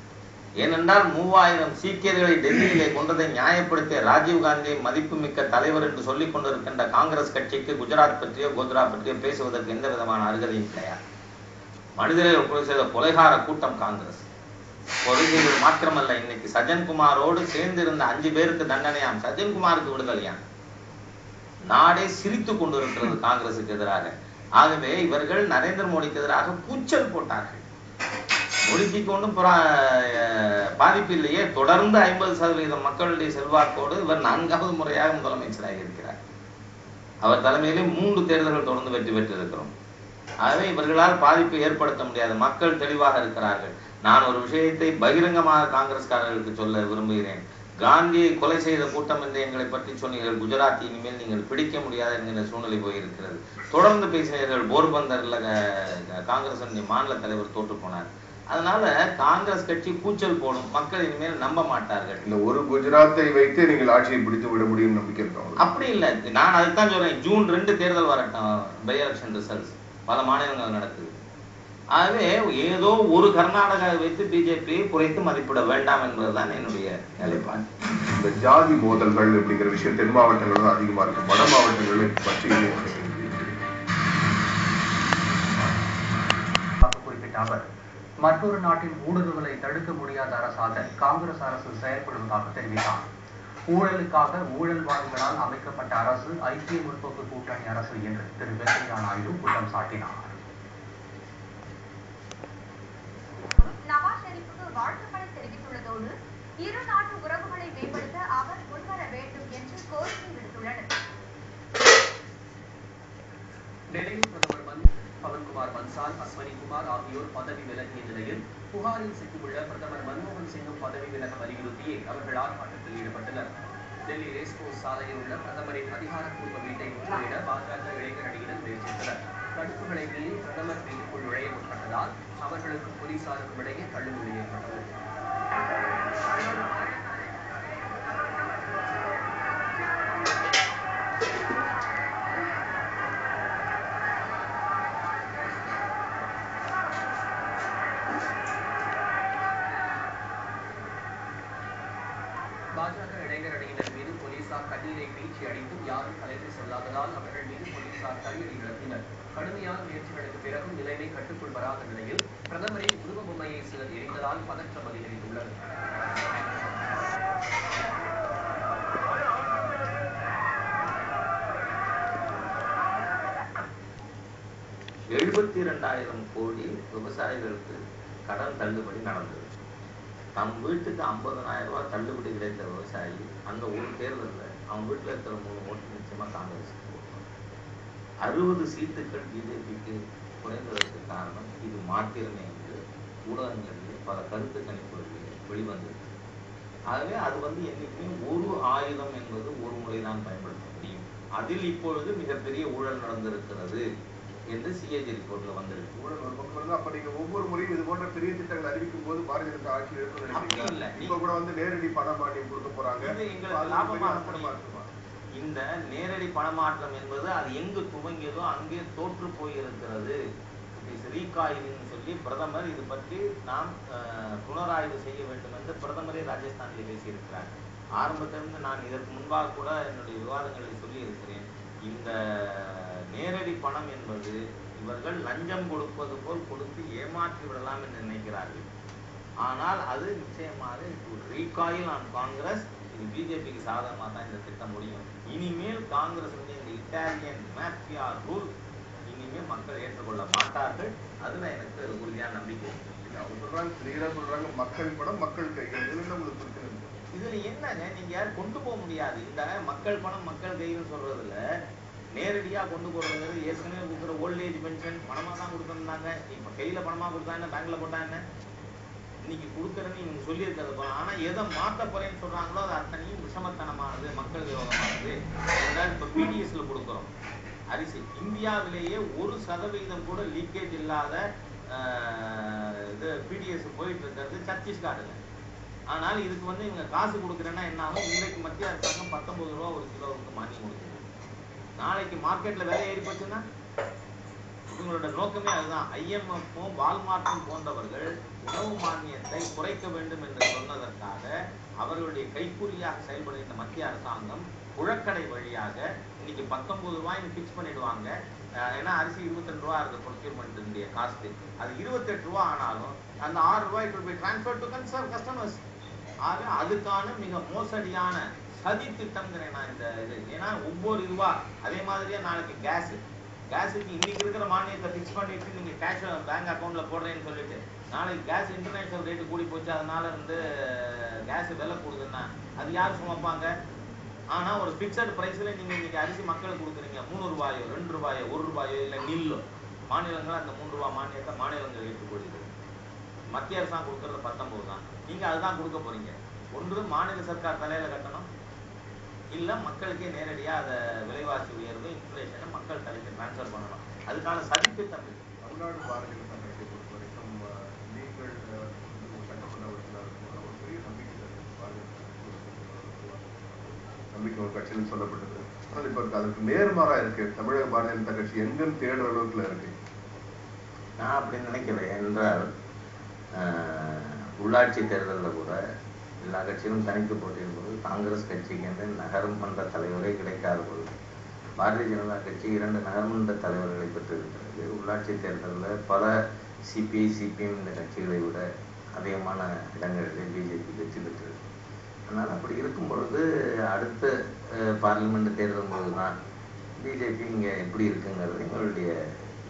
ஏனென்றால் 3000 சீக்கியர்களை டெல்லியிலே கொண்டதை நியாயப்படுத்திய ராஜீவ்காந்தியை மதிப்புமிக்க தலைவர் என்று சொல்லிக் கொண்டிருக்கின்ற காங்கிரஸ் கட்சிக்கு குஜராத் பற்றியோ கோத்ரா பற்றியோ பேசுவதற்கு எந்த விதமான அருகதையும் கிடையாது. மனிதர்கள் கொலை செய்த கொலைகார கூட்டம் காங்கிரஸ். கொலை செய்வது மாத்திரமல்ல, இன்னைக்கு சஜன்குமாரோடு சேர்ந்து இருந்த 5 பேருக்கு தண்டனையாம், சஜன்குமாருக்கு விடுதலையாம். நாடே சிரித்துக் கொண்டிருக்கிறது காங்கிரசுக்கு எதிராக. ஆகவே இவர்கள் நரேந்திர மோடிக்கு எதிராக கூச்சல் போட்டார்கள். மோடிக்கு ஒன்றும் பாதிப்பு இல்லையே, தொடர்ந்து 50% மக்களுடைய செல்வாக்கோடு இவர் 4வது முறையாக முதலமைச்சராக இருக்கிறார். அவர் தலைமையிலே 3 தேர்தல்கள் தொடர்ந்து வெற்றி பெற்றிருக்கிறோம். ஆகவே இவர்களால் பாதிப்பு ஏற்படுத்த முடியாது. மக்கள் தெளிவாக இருக்கிறார்கள். நான் ஒரு விஷயத்தை பகிரங்கமாக காங்கிரஸ்காரர்களுக்கு சொல்ல விரும்புகிறேன். காந்தியை கொலை செய்த கூட்டம் என்று எங்களை பற்றி சொன்னீர்கள், குஜராத் இனிமேல் நீங்கள் பிடிக்க முடியாது என்கிற சூழ்நிலை போயிருக்கிறது. தொடர்ந்து பேசினீர்கள். போர்பந்தர்ல காங்கிரஸ் மாநில தலைவர் தோற்று போனார். அதனால காங்கிரஸ் கட்சி கூச்சல் போடும், மக்கள் இனிமேல் நம்ப மாட்டார்கள். இந்த ஒரு குஜராத்தை வைத்து நீங்கள் ஆட்சியை பிடித்து விட முடியும் நம்பிக்கை இருக்கோம். அப்படி இல்லை, நான் அதுதான் சொல்றேன். ஜூன் 2 தேர்தல் வரட்டும், பை எலெக்ஷன் ரிசல்ட்ஸ் பல மாநிலங்கள் நடக்குது. ஆகவே ஏதோ ஒரு கர்நாடகாவை வைத்து பிஜேபியை குறைத்து மதிப்பிட வேண்டாம் என்பதுதான் என்னுடைய நிலைப்பாடு. இந்த ஜாதி மோதல்கள் அப்படிங்கிற விஷயம் தென் மாவட்டங்களும் அதிகமா இருக்கு, வட மாவட்டங்களை பற்றி குறிப்பிட்ட அவர் மற்றொரு நாட்டின் ஊடுருவலை தடுக்க முடியாத அரசாக காங்கிரஸ் அரசு செயல்படுவதாக தெரிவித்தார். ஊழலுக்காக ஊழல்வாதிகளால் அமைக்கப்பட்ட அரசு ஐக்கிய முற்போக்கு கூட்டணி அரசு என்று திரு வெங்கையா நாயுடு குற்றம் சாட்டினார். நவாஸ் ஷெரீப்புக்கு வாழ்த்துக்களை தெரிவித்துள்ளதோடு இரு நாட்டு உறவுகளை மேம்படுத்த அவர் முன்வர வேண்டும் என்று கோரிக்கை விடுத்துள்ளனர். டெல்லியில் பிரதமர் பவன்குமார் பன்சால், அஸ்வனி குமார் ஆகியோர் பதவி விலகிய நிலையில் புகாரில் சிக்கியுள்ள பிரதமர் மன்மோகன் சிங்கும் பதவி விலக வலியுறுத்தியே அவர்கள் ஆர்ப்பாட்டத்தில் ஈடுபட்டனர். டெல்லி ரேஸ்கோர்ஸ் சாலையில் உள்ள பிரதமரின் அதிகாரப்பூர்வ வீட்டை முற்றுகையிட பாஜக இளைஞர் அணியினர் முயற்சித்தனர். தடுப்புகளை மீறி பிரதமர் வீட்டுக்குள் நுழைய முற்பட்டதால் அவர்களுக்கும் போலீசாருக்கும் இடையே தள்ளுமுள்ளு ஏற்பட்டது. 72,000 கோடி விவசாயிகளுக்கு கடன் தள்ளுபடி நடந்தது. நம் வீட்டுக்கு 50,000 ரூபாய் தள்ளுபடி கிடைத்த விவசாயி அந்த ஒரு தேர்தலில் அவன் வீட்டில் இருக்கிற 3 ஓட்டு நிச்சயமா காங்கிரஸ் 60 சீட்டுகள் பிஜேபிக்கு குறைந்ததற்கு காரணம் இது மாத்திரமே என்று ஊடகங்களிலே பல கருத்து கணிப்புகளிலே வெளிவந்தது. ஆகவே அது என்னைக்குமே ஒரு ஆயுதம் என்பது ஒரு முறைதான் பயன்படுத்த முடியும். அதில் இப்பொழுது மிகப்பெரிய ஊழல் நடந்திருக்கிறது என்று சிஏஜி ரிப்போர்ட்ல வந்திருக்கு. ஊழல் ஒரு பக்கம் இருந்தா அப்ப நீங்க ஒவ்வொரு முறையும் இது போன்ற பெரிய திட்டங்கள் அறிவிக்கும் போது பாரதிய ஜனதா ஆட்சி எடுக்கணும். இப்ப கூட நேரடி பண மானியம் கொடுக்க போறாங்க. எங்களுக்கு லாபமாக இந்த நேரடி பணமாற்றம் என்பது அது எங்கு துவங்கியதோ அங்கே தோற்று போயிருக்கிறது. ரீகாயிலிங் சொல்லி பிரதமர் இது பற்றி நாம் புனராய்வு செய்ய வேண்டும் என்று பிரதமரே ராஜஸ்தானில் பேசியிருக்கிறார். ஆரம்பத்திலிருந்து நான் இதற்கு முன்பாக கூட என்னுடைய விவாதங்களில் சொல்லி இருக்கிறேன். இந்த நேரடி பணம் என்பது இவர்கள் லஞ்சம் கொடுப்பது போல் கொடுத்து ஏமாற்றி விடலாம் என்று நினைக்கிறார்கள். ஆனால் அது நிச்சயமாக ரீகாயில் ஆன் காங்கிரஸ். இது பிஜேபிக்கு சாதகமாக தான் இந்த திட்டம் முடியும். இனிமேல் காங்கிரஸ் இந்த இட்டாலியன் மாஃபியா ரூல் இனிமே மக்கள் ஏற்றுக்கொள்ள மாட்டார்கள். அதுல எனக்கு உறுதியான நம்பிக்கை. அவங்க சொல்றாங்க, கிளியரா சொல்றாங்க, மக்கள் பணம் மக்கள் கைகள். இதுல உங்களுக்கு பிரச்சனை இல்லை. இதுல என்னங்க, நீங்க கொண்டு போக முடியாது. இந்த மக்கள் பணம் மக்கள் கைன்னு சொல்றதுல நேரடியா கொண்டு போறதுங்கிறது ஏற்கனவே கொடுக்குற ஓல்டேஜ் பென்ஷன் பணமா தான் கொடுத்துருந்தாங்க. இப்ப கையில பணமா கொடுத்தா என்ன, பேங்க்ல போட்டா என்ன, இன்னைக்கு கொடுக்குறேன்னு இவங்க சொல்லி இருக்கிறது போல. ஆனா எதை மாத்த போறேன்னு சொல்றாங்களோ அது அத்தனையும் விஷமத்தனமானது, மக்கள் விரோதமானது. இப்ப பிடிஎஸ்ல கொடுக்குறோம் அரிசி, இந்தியாவிலேயே 1% கூட லீக்கேஜ் இல்லாத இது பிடிஎஸ் போயிட்டு இருக்கிறது சத்தீஸ்கர்ல. ஆனால் இதுக்கு இவங்க காசு கொடுக்குறேன்னா என்ன ஆகும், இன்றைக்கு மத்திய அரசாங்கம் 19 ரூபா ஒரு கிலோவுக்கு மானியம் கொடுக்குது. நாளைக்கு மார்க்கெட்ல விலை ஏறி போச்சுன்னா இவங்களோட நோக்கமே அதுதான். IMF-ம் வால்மார்ட்டும் போன்றவர்கள் உணவு மானியத்தை குறைக்க வேண்டும் என்று சொன்னதற்காக அவர்களுடைய கைக்கூலியாக செயல்படுகின்ற மத்திய அரசாங்கம் புழக்கடை வழியாக இன்னைக்கு 19 ரூபாய்னு பிக்ஸ் பண்ணிடுவாங்க. ஏன்னா அரிசி 22 ரூபா இருக்கு ப்ரொக்யூர்மெண்ட் காஸ்ட். அது 28 ரூபா ஆனாலும் அந்த 6 ரூபாய் to be transfer to customers. ஆக அதுக்கான மிக மோசடியான சதி திட்டம்ங்கிறேன் நான் இந்த இது. ஏன்னா ஒவ்வொரு இதுவா அதே மாதிரியே நாளைக்கு கேஸுக்கு இன்னைக்கு இருக்கிற மானியத்தை பிக்ஸ் பண்ணிட்டு நீங்க கேஷ் பேங்க் அக்கௌண்ட்ல போடுறேன்னு சொல்லிட்டு நாளைக்கு கேஸ் இன்டர்நேஷனல் ரேட்டு கூடி போச்சு, அதனால கேஸ் விலை கூடுதுன்னா அது யார் சுமப்பாங்க? ஆனா ஒரு பிக்சட் பிரைஸ்ல நீங்க இன்னைக்கு அரிசி மக்களுக்கு கொடுக்குறீங்க. 3 ரூபாயோ 2 ரூபாயோ 1 ரூபாயோ இல்ல நில்லோ, மாநிலங்கள் அந்த 3 ரூபாய் மானியத்தை மாநிலங்கள் ஏற்றுக்கொள்ளுது. மத்திய அரசாங்கம் கொடுக்கறது 19 தான். நீங்க அதுதான் கொடுக்க போறீங்க. ஒன்று மாநில சர்க்கார் தலையில கட்டணும், இல்ல மக்களுக்கே நேரடியா அதை விலைவாசி உயர்வு இன்ஃபிளேஷனை மக்கள் தலைக்கு டிரான்ஸ்ஃபர் பண்ணணும். அதுக்கான சதித்திட்டம் இருக்கு. தமிழ்நாடு பாரதிய ஜனதா கட்சியை பொறுத்த வரைக்கும் நீங்கள் சட்டமன்ற உறுப்பினர் ஒரு பெரிய நம்பிக்கை ஒரு கட்சியில் சொல்லப்பட்டது. ஆனால் இப்ப அதுக்கு நேர்மாறா இருக்கு. தமிழக பாரதிய ஜனதா கட்சி எங்கன்னு தேடுற அளவுக்குல இருக்கு. நான் அப்படி நினைக்கிறேன். என்றால் உள்ளாட்சி தேர்தலில் கூட எல்லா கட்சியிலும் தனித்து போட்டியின் போது காங்கிரஸ் கட்சிக்கு என்று நகர்மன்ற தலைவரே கிடைக்காத போது பாரதிய ஜனதா கட்சி 2 நகர்மன்ற தலைவர்களை பெற்றிருக்கிறது. உள்ளாட்சி தேர்தலில் பல சிபிஐ சிபிஎம் இந்த கட்சிகளை விட அதிகமான இடங்களிலே பிஜேபி வெற்றி பெற்றது. அதனால் அப்படி இருக்கும் பொழுது அடுத்த பார்லிமெண்ட் தேர்தல் போது தான் பிஜேபி இங்கே எப்படி இருக்குங்கிறது எங்களுடைய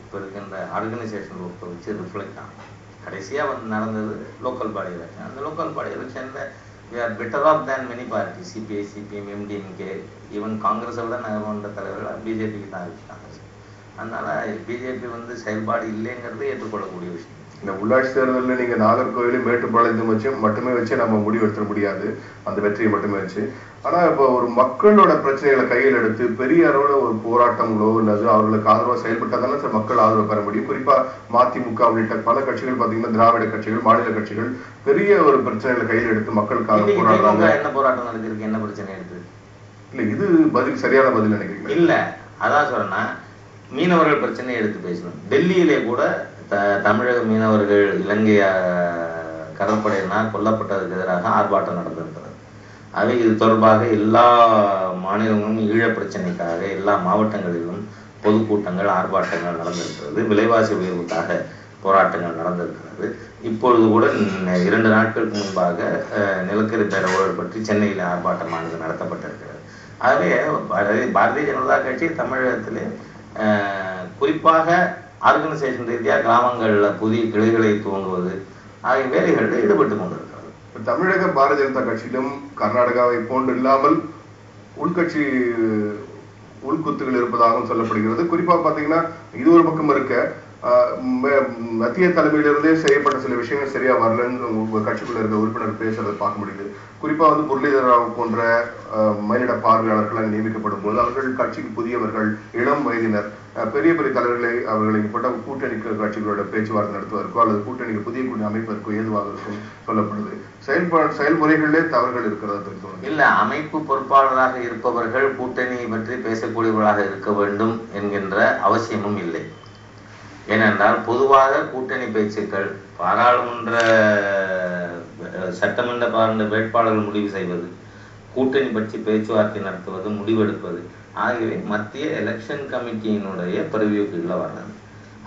இப்போ இருக்கின்ற ஆர்கனைசேஷன் ஒர்க்கை வச்சு ரிஃப்ளெக்ட் ஆகும். கடைசியாக நடந்தது லோக்கல் பாடி எலெக்ஷன். அந்த லோக்கல் பாடி எலெக்ஷனில் we are better off than many parties. CPI CPM MDMK even காங்கிரஸை விட நகர்மன்ற தலைவர்கள் பிஜேபிக்கு தான் இருக்காங்க. அதனால பிஜேபி செயல்பாடு இல்லைங்கிறது ஏற்றுக்கொள்ளக்கூடிய விஷயம். இந்த உள்ளாட்சி தேர்தலில் நீங்க நாகர்கோவிலும் மேட்டுப்பாளையத்தையும் மட்டுமே வச்சு நம்ம முடிவு எடுத்துட முடியாது, அந்த வெற்றியை மட்டுமே வச்சு. ஆனா இப்போ ஒரு மக்களோட பிரச்சனைகளை கையில் எடுத்து பெரிய அளவுல ஒரு போராட்டங்களோ இல்லது அவர்களுக்கு ஆதரவா செயல்பட்டாதானே சார் மக்கள் ஆதரவு பெற முடியும். குறிப்பா மதிமுக உள்ளிட்ட பல கட்சிகள் பாத்தீங்கன்னா திராவிட கட்சிகள் மாநில கட்சிகள் பெரிய ஒரு பிரச்சனைகளை கையில் எடுத்து மக்களுக்காக போராடுறாங்க. என்ன போராட்டம் நடந்திருக்கு, என்ன பிரச்சனை எடுத்து இல்ல இது பதில் சரியான பதில் நினைக்கிறீங்க? இல்ல அதான் சொல்றேன்னா மீனவர்கள் பிரச்சனையை எடுத்து பேசணும். டெல்லியிலே கூட தமிழக மீனவர்கள் இலங்கை கடற்படையினால் கொல்லப்பட்டதற்கு எதிராக ஆர்ப்பாட்டம் நடந்திருக்கிறது. அவை இது தொடர்பாக எல்லா மாநிலங்களும் ஈழ பிரச்சனைக்காக எல்லா மாவட்டங்களிலும் பொதுக்கூட்டங்கள் ஆர்ப்பாட்டங்கள் நடந்திருக்கிறது. விலைவாசி உயர்வுக்காக போராட்டங்கள் நடந்திருக்கிறது. இப்பொழுது கூட 2 நாட்களுக்கு முன்பாக நிலக்கரி பேர ஊழல் பற்றி சென்னையில் ஆர்ப்பாட்டமானது நடத்தப்பட்டிருக்கிறது. ஆகவே பாரதிய ஜனதா கட்சி தமிழகத்திலே குறிப்பாக ஆர்கனைசேஷன் ரீதியாக கிராமங்களில் புதிய கிளைகளை துவங்குவது ஆகிய வேலைகளில் ஈடுபட்டு கொண்டிருக்கிறது. தமிழக பாரதிய ஜனதா கட்சியிலும் கர்நாடகாவை போன்று இல்லாமல் உள்கட்சி உள்குத்துகள் இருப்பதாகவும் சொல்லப்படுகிறது. குறிப்பா பாத்தீங்கன்னா இது ஒரு பக்கம் இருக்க மத்திய தலைமையிலிருந்தே செய்யப்பட்ட சில விஷயங்கள் சரியா வரலன்னு கட்சிக்குள்ள இருக்க உறுப்பினர் பேசுறதை பார்க்க முடியுது. குறிப்பா முரளிதர ராவ் போன்ற மயிலிட பார்வையாளர்கள் நியமிக்கப்படும் போது அவர்கள் கட்சிக்கு புதியவர்கள், இளம் வயதினர், பெரிய பெரிய தலைவர்களை அவர்களுக்கு பட்ட கூட்டணி கட்சிகளோட பேச்சுவார்த்தை நடத்துவதற்கோ அல்லது கூட்டணிக்கு புதிய கூட்டணி அமைப்பதற்கோ ஏதுவாக இருக்கும் சொல்லப்படுது. செயல்முறைகளிலே தவறுகள் இருக்கிறதா? இல்ல, அமைப்பு பொறுப்பாளராக இருப்பவர்கள் கூட்டணியை பற்றி பேசக்கூடியவர்களாக இருக்க வேண்டும் என்கின்ற அவசியமும் இல்லை. ஏனென்றால் பொதுவாக கூட்டணி பேச்சுக்கள் பாராளுமன்ற சட்டமன்ற பாராளுமன்ற வேட்பாளர்கள் முடிவு செய்வது, கூட்டணி பற்றி பேச்சுவார்த்தை நடத்துவது, முடிவெடுப்பது ஆகியவை மத்திய எலெக்ஷன் கமிட்டியினுடைய பரிவியூக்குள்ள வர்றது.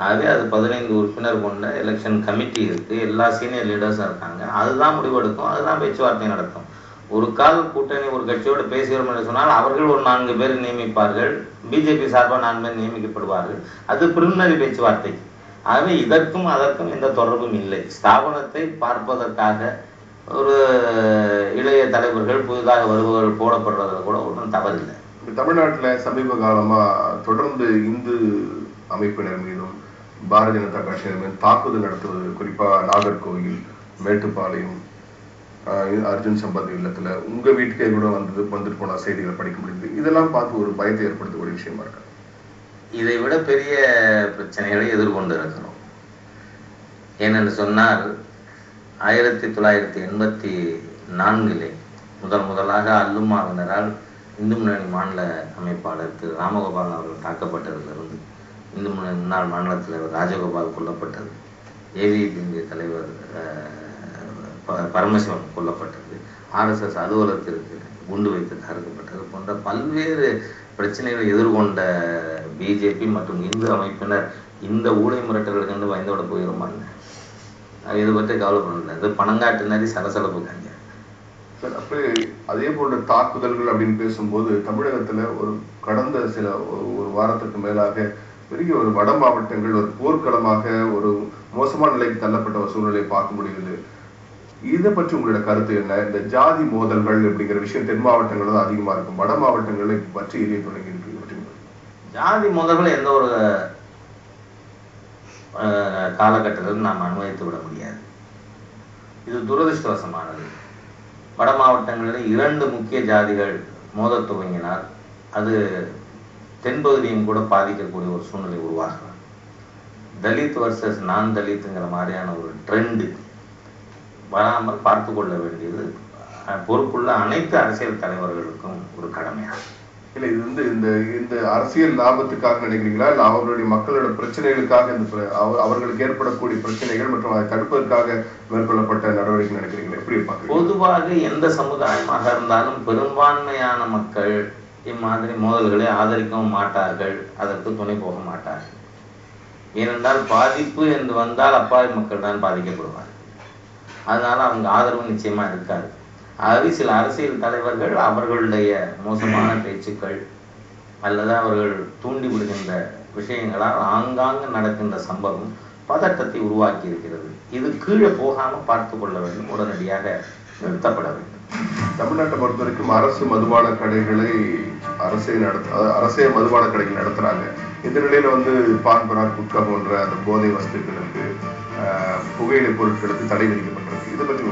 ஆகவே அது 15 உறுப்பினர் கொண்ட எலெக்ஷன் கமிட்டி இருக்கு, எல்லா சீனியர் லீடர்ஸும் இருக்காங்க. அதுதான் முடிவெடுக்கும், அதுதான் பேச்சுவார்த்தை நடத்தும். ஒரு கால் கூட்டணி ஒரு கட்சியோடு பேசுகிறோம் என்று சொன்னால் அவர்கள் ஒரு 4 பேர் நியமிப்பார்கள், பிஜேபி சார்பாக 4 பேர் நியமிக்கப்படுவார்கள். அது பிரிமினரி பேச்சுவார்த்தை. ஆகவே இதற்கும் அதற்கும் எந்த தொடர்பும் இல்லை. ஸ்தாபனத்தை பார்ப்பதற்காக ஒரு இளைய தலைவர்கள் புதிதாக வருபவர்கள் போடப்படுறதுல கூட ஒன்றும் தவறில்லை. தமிழ்நாட்டுல சமீப காலமா தொடர்ந்து இந்து அமைப்பினர் மீதும் பாரதிய ஜனதா கட்சியினர் மீதும் தாக்குதல் நடத்துவது, குறிப்பா நாகர்கோவில், மேட்டுப்பாளையம், அர்ஜுன் சம்பத் இல்லத்துல உங்க வீட்டுக்கே கூட வந்துட்டு போன செய்திகளை படிக்க முடியுது. இதெல்லாம் பார்த்து ஒரு பயத்தை ஏற்படுத்தக்கூடிய விஷயமா இருக்கு. இதை விட பெரிய பிரச்சனைகளை எதிர்கொண்டு இருக்கிறோம். ஏனென்று சொன்னால் 1984 முதலாக அல்லுமாவினரால் இந்து முன்னணி மாநில அமைப்பாளர் திரு ராமகோபாலன் அவர்கள் தாக்கப்பட்டதிலிருந்து இந்து முன்னணி முன்னாள் மாநில தலைவர் ராஜகோபால் கொல்லப்பட்டது, ஏவிபி தலைவர் பரமசிவன் கொல்லப்பட்டது, RSS அலுவலகத்திற்கு குண்டு வைத்து தகர்க்கப்பட்டது போன்ற பல்வேறு பிரச்சனைகளை எதிர்கொண்ட பிஜேபி மற்றும் இந்து அமைப்பினர் இந்த ஊழல் மிரட்டல்கள் கண்டு பயந்தோட போயிருமாங்க. இதை பற்றி கவலைப்படல. இது பணங்காட்டு சலசலப்பு காங்க. அப்படி அதே போன்ற தாக்குதல்கள் அப்படின்னு பேசும்போது தமிழகத்துல ஒரு கடந்த ஒரு வாரத்துக்கு மேலாக பெரிய ஒரு வட மாவட்டங்கள் ஒரு போர்க்களமாக ஒரு மோசமான நிலைக்கு தள்ளப்பட்ட ஒரு சூழ்நிலையை பார்க்க முடியுது. இதை பற்றி உங்களோட கருத்து என்ன? இந்த ஜாதி மோதல்கள் அப்படிங்கிற விஷயம் தென் மாவட்டங்கள் தான் அதிகமா இருக்கும், வட மாவட்டங்கள்ல பற்றி எரிய தொடங்கி இருக்கு. ஜாதி மோதல்கள் எந்த ஒரு காலகட்டத்திலும் நாம் அனுமதித்து விட முடியாது. இது துரதிருஷ்டவசமானது. வட மாவட்டங்களில் 2 முக்கிய ஜாதிகள் மோத துவங்கினால் அது தென்பகுதியும் கூட பாதிக்கக்கூடிய ஒரு சூழ்நிலை உருவாகலாம். தலித் வர்சஸ் நான் தலித்துங்கிற மாதிரியான ஒரு ட்ரெண்டு வராமல் பார்த்து கொள்ள வேண்டியது பொறுப்புள்ள அனைத்து அரசியல் தலைவர்களுக்கும் ஒரு கடமையாகும். இல்ல இது இந்த அரசியல் லாபத்துக்காக நினைக்கிறீங்களா, இல்ல அவர்களுடைய மக்களோட பிரச்சனைகளுக்காக அவர்களுக்கு ஏற்படக்கூடிய பிரச்சனைகள் மற்றும் அதை தடுப்பதற்காக மேற்கொள்ளப்பட்ட நடவடிக்கை நினைக்கிறீங்களா? எப்படி பார்க்க? பொதுவாக எந்த சமுதாயமாக இருந்தாலும் பெரும்பான்மையான மக்கள் இம்மாதிரி மோதல்களை ஆதரிக்கவும் மாட்டார்கள், அதற்கு துணை போக மாட்டார்கள். ஏனென்றால் பாதிப்பு என்று வந்தால் அப்பாவி மக்கள் தான் பாதிக்கப்படுவார்கள். அதனால அவங்க ஆதரவு நிச்சயமா இருக்காது. ஆகவே சில அரசியல் தலைவர்கள் அவர்களுடைய மோசமான பேச்சுக்கள் அல்லது அவர்கள் தூண்டி விடுகின்ற விஷயங்களால் ஆங்காங்கு நடக்கின்ற சம்பவம் பதட்டத்தை உருவாக்கி இருக்கிறது. இது கீழே போகாம பார்த்து கொள்ள வேண்டும், உடனடியாக நிறுத்தப்பட வேண்டும். தமிழ்நாட்டை பொறுத்த வரைக்கும் அரசு மதுபான கடைகளை அரசே மதுபான கடைகள் நடத்துறாங்க. இந்த நிலையில பான் பராக் குட்கா போன்ற அந்த போதை வஸ்துக்களுக்கு புகையிலை பொருட்களுக்கு தடை விதிக்கப்பட்டிருக்கு. இதை பற்றி